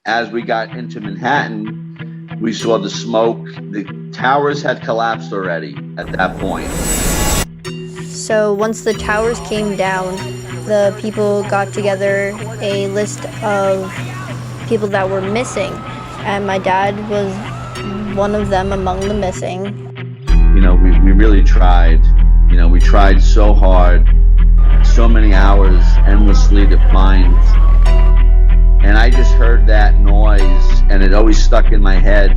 As we got into Manhattan, we saw the smoke. The towers had collapsed already at that point. So once the towers came down, the people got together a list of people that were missing, and my dad was one of them among the missing. We really tried. We tried so hard, so many hours endlessly to find. And I just heard that noise, and it always stuck in my head.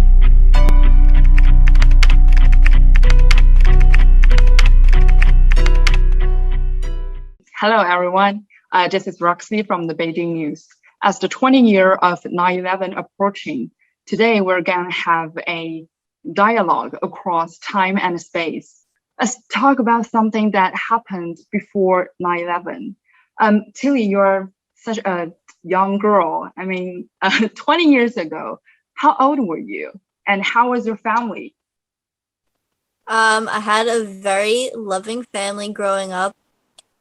Hello, everyone. This is Roxy from the Beijing News. As the 20 year of 9/11 approaching, today we're going to have a dialogue across time and space. Let's talk about something that happened before 9/11. Tillie, you're such a young girl. 20 years ago, how old were you? And how was your family? I had a very loving family growing up.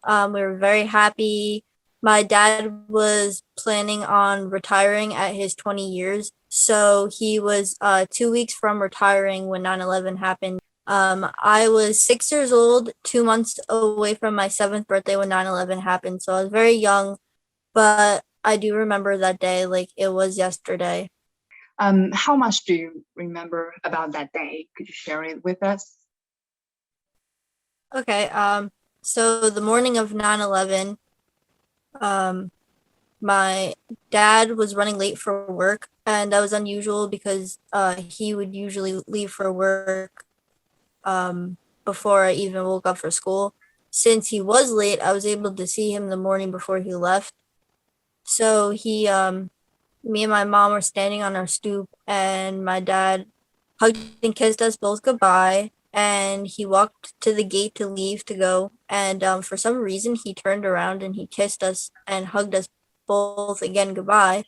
We were very happy. My dad was planning on retiring at his 20 years. So he was 2 weeks from retiring when 9/11 happened. I was 6 years old, 2 months away from my 7th birthday when 9/11 happened. So I was very young, but I do remember that day like it was yesterday. How much do you remember about that day? Could you share it with us? Okay, so the morning of 9/11, my dad was running late for work, and that was unusual because he would usually leave for work before I even woke up for school. Since he was late, I was able to see him the morning before he left. So me and my mom were standing on our stoop, and my dad hugged and kissed us both goodbye. And he walked to the gate to leave to go. And for some reason, he turned around and he kissed us and hugged us both again goodbye.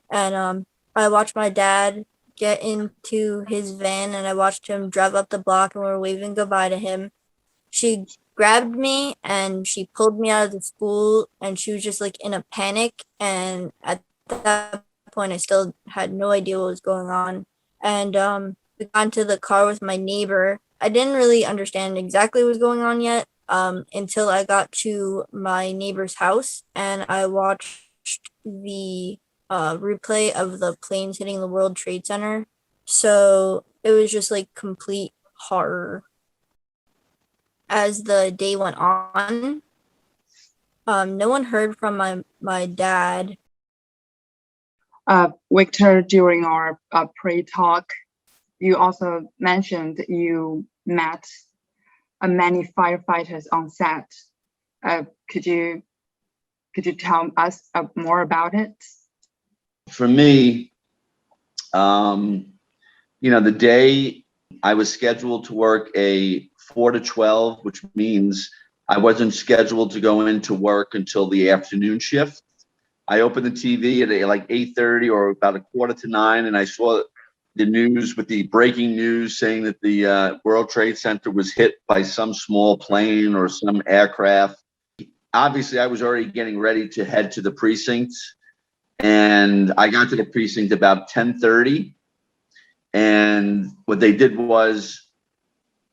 And I watched my dad get into his van, and I watched him drive up the block, and we were waving goodbye to him. She grabbed me and she pulled me out of the school, and she was just like in a panic. And at that point, I still had no idea what was going on. And we got into the car with my neighbor. I didn't really understand exactly what was going on yet until I got to my neighbor's house, and I watched the replay of the planes hitting the World Trade Center. So it was just like complete horror. As the day went on, no one heard from my dad. Victor, during our pre-talk, you also mentioned you met many firefighters on set. Could you tell us more about it? For me, the day I was scheduled to work a 4 to 12, which means I wasn't scheduled to go into work until the afternoon shift. I opened the TV at like 8:30 or about 8:45, and I saw the news with the breaking news saying that the World Trade Center was hit by some small plane or some aircraft. Obviously, I was already getting ready to head to the precinct, and I got to the precinct about 10:30. And what they did was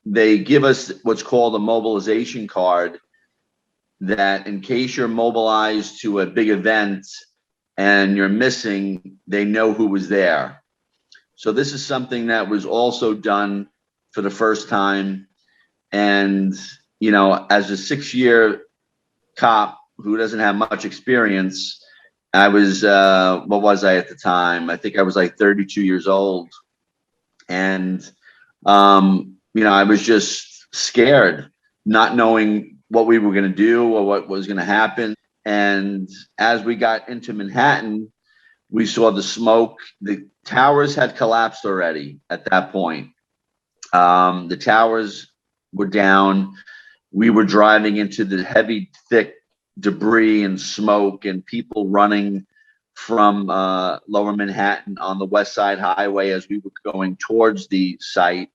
they give us what's called a mobilization card, that in case you're mobilized to a big event and you're missing, they know who was there. So this is something that was also done for the first time. And, as a 6-year cop who doesn't have much experience, I was, what was I at the time? I think I was like 32 years old. And, I was just scared, not knowing what we were going to do or what was going to happen. And as we got into Manhattan, we saw the smoke. The towers had collapsed already at that point. The towers were down. We were driving into the heavy, thick debris and smoke, and people running from lower Manhattan on the West Side Highway as we were going towards the site.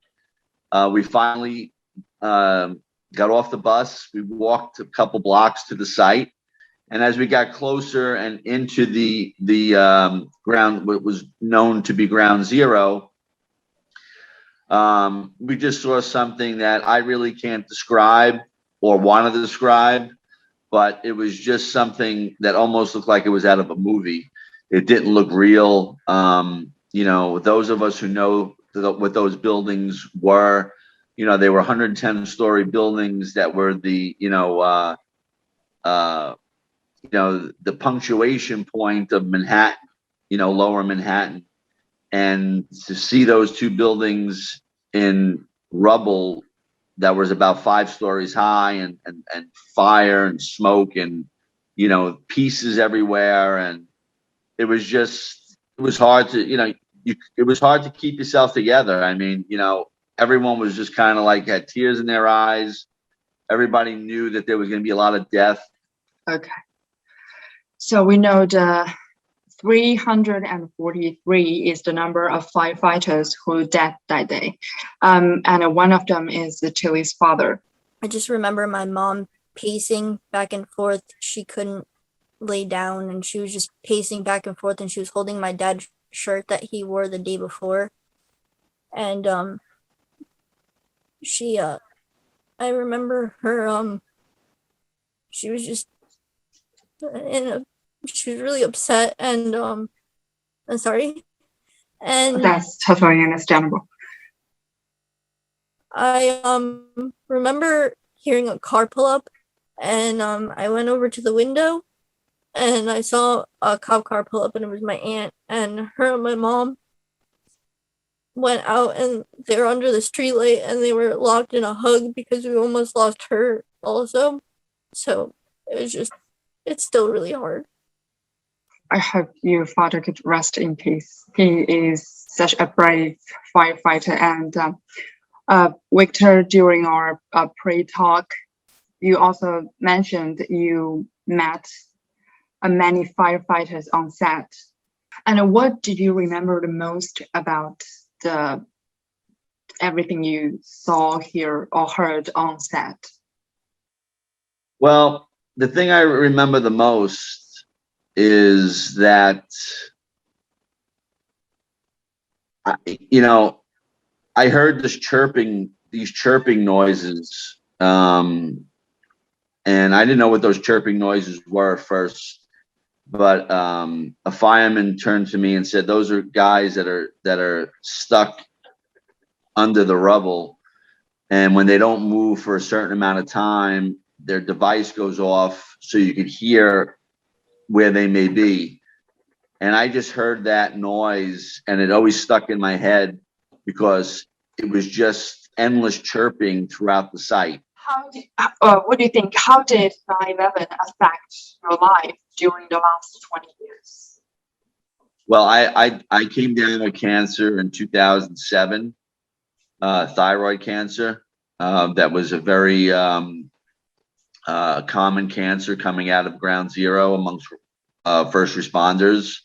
We finally got off the bus. We walked a couple blocks to the site, And as we got closer and into the ground, what was known to be ground zero, we just saw something that I really can't describe or want to describe, but it was just something that almost looked like it was out of a movie. It didn't look real. You know, those of us who know what those buildings were, you know, they were 110-story buildings that were the, the punctuation point of Manhattan, lower Manhattan. And to see those two buildings in rubble that was about 5 stories high, and fire and smoke and, pieces everywhere. And it was hard to, it was hard to keep yourself together. I mean, everyone was just kind of like had tears in their eyes. Everybody knew that there was going to be a lot of death. Okay. So we know the 343 is the number of firefighters who died that day. And one of them is Tillie's father. I just remember my mom pacing back and forth. She couldn't lay down, and she was just pacing back and forth, and she was holding my dad's shirt that he wore the day before. And I remember her, she was just she was really upset, and I'm sorry. And that's totally understandable. I remember hearing a car pull up, and I went over to the window, and I saw a cop car pull up, and it was my aunt, and her and my mom went out, and they were under the streetlight, and they were locked in a hug because we almost lost her also. So it's still really hard. I hope your father could rest in peace. He is such a brave firefighter. And Victor, during our pre-talk, you also mentioned you met many firefighters on set. And what did you remember the most about everything you saw, hear, or heard on set? Well, the thing I remember the most is that, I heard these chirping noises, and I didn't know what those chirping noises were at first, but a fireman turned to me and said, "Those are guys that are stuck under the rubble, and when they don't move for a certain amount of time, their device goes off, so you could hear where they may be." And I just heard that noise, and it always stuck in my head because it was just endless chirping throughout the site. What do you think? How did 9/11 affect your life during the last 20 years? Well, I came down with cancer in 2007, thyroid cancer. That was a very common cancer coming out of ground zero amongst first responders.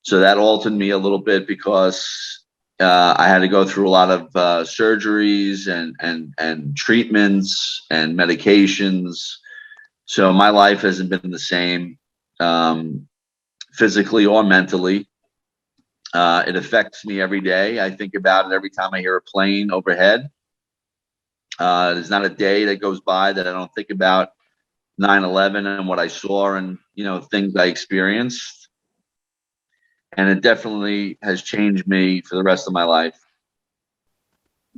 So that altered me a little bit because I had to go through a lot of surgeries and treatments and medications. So my life hasn't been the same, physically or mentally. It affects me every day. I think about it every time I hear a plane overhead. There's not a day that goes by that I don't think about 9/11 and what I saw and, things I experienced. And it definitely has changed me for the rest of my life.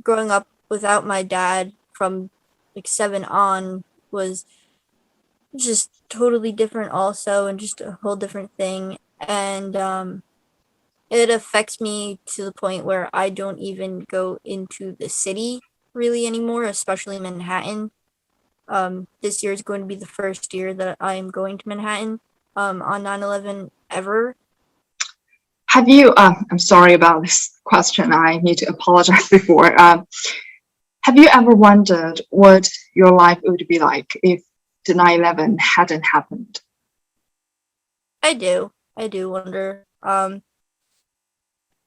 Growing up without my dad from like 7 on was just totally different also, and just a whole different thing. And it affects me to the point where I don't even go into the city really anymore, especially Manhattan. This year is going to be the first year that I am going to Manhattan on 9/11 ever. Have you, I'm sorry about this question, I need to apologize before. Have you ever wondered what your life would be like if the 9/11 hadn't happened? I do wonder. I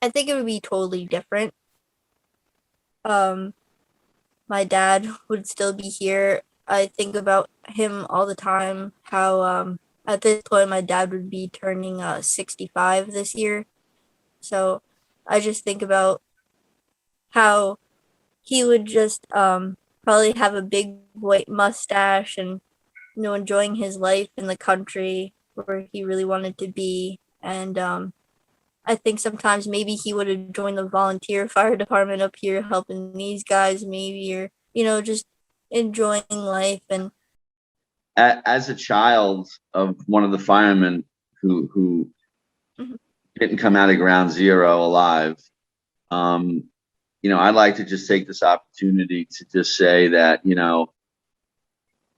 think it would be totally different. My dad would still be here. I think about him all the time, how at this point, my dad would be turning 65 this year. So I just think about how he would just probably have a big white mustache and enjoying his life in the country where he really wanted to be. And I think sometimes maybe he would have joined the volunteer fire department up here helping these guys maybe, or just enjoying life. And As a child of one of the firemen who Mhm. didn't come out of ground zero alive, I'd like to just take this opportunity to just say that,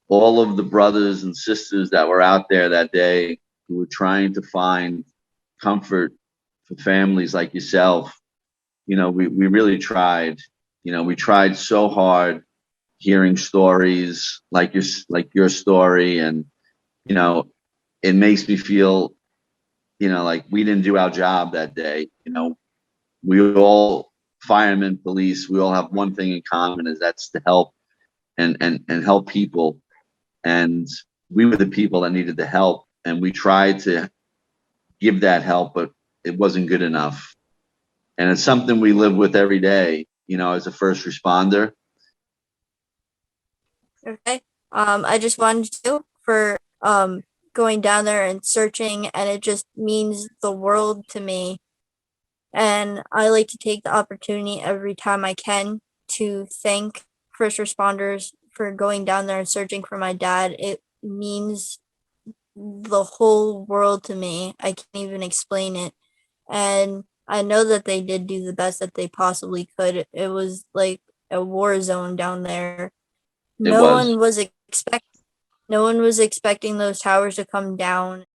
all of the brothers and sisters that were out there that day who were trying to find comfort for families like yourself, we really tried. We tried so hard, hearing stories like your story, and it makes me feel like we didn't do our job that day. We all, firemen, police, we all have one thing in common, is that's to help and help people. And we were the people that needed the help, and we tried to give that help, but it wasn't good enough. And it's something we live with every day, as a first responder. okay, I just wanted to for going down there and searching, and it just means the world to me. And I like to take the opportunity every time I can to thank first responders for going down there and searching for my dad. It means the whole world to me. I can't even explain it. And I know that they did do the best that they possibly could. It was like a war zone down there. It was. No one was expecting those towers to come down.